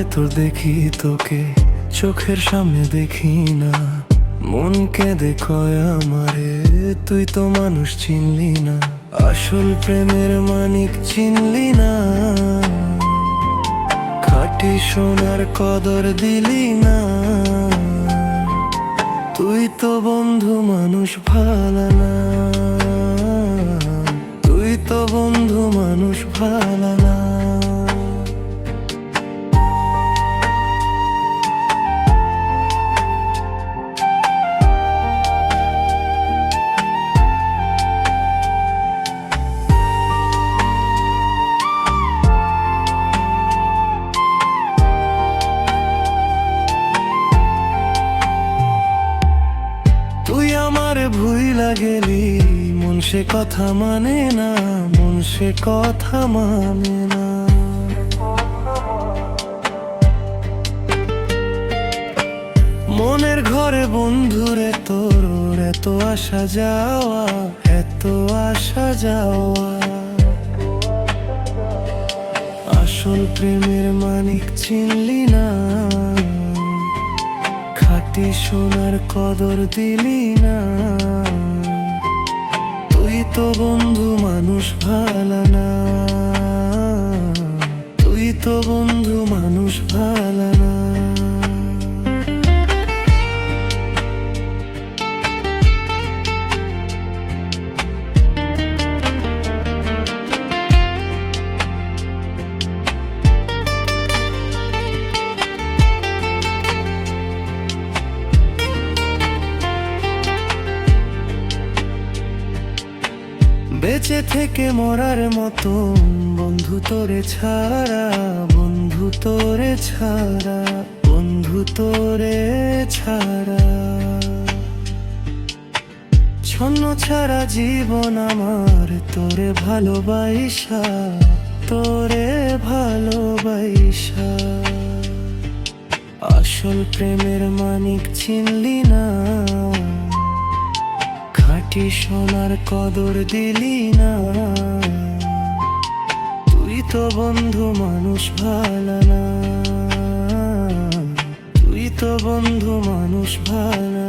ভেতর দেখি তোকে, চোখের সামনে দেখি না। মন কেঁদে কয় আমারে, তুই তো মানুষ চিনলি না। আসল প্রেমের মানিক চিনলি না, খাঁটি সোনার কদর দিলি না। তুই তো বন্ধু মানুষ ভালো না, তুই তো বন্ধু মানুষ ভালো না। তুই আমারে ভুইলা গেলি, মন সে কথা মানে না, মন সে কথা মানে না। মনের ঘরে বন্ধুরে তোর এত আসা যাওয়া, এত আসা যাওয়া। আসল প্রেমের মানিক চিনলি না, খাঁটি সোনার কদর দিলি না। তুই তো বন্ধু মানুষ ভালো না, তুই তো বন্ধু মানুষ ভালো না। বেঁচে থেকে মরার মতো বন্ধু তোরে ছাড়া, বন্ধু তোরে ছাড়া, বন্ধু তোরে ছাড়া। ছন্ন ছাড়া জীবন আমার, তোরে ভালোবাসা, তোরে ভালোবাসা। আসল প্রেমের মানিক চিনলি না, খাঁটি সোনার কদর দিলি না। তুই তো বন্ধু মানুষ ভালো না, তুই তো বন্ধু মানুষ ভালো।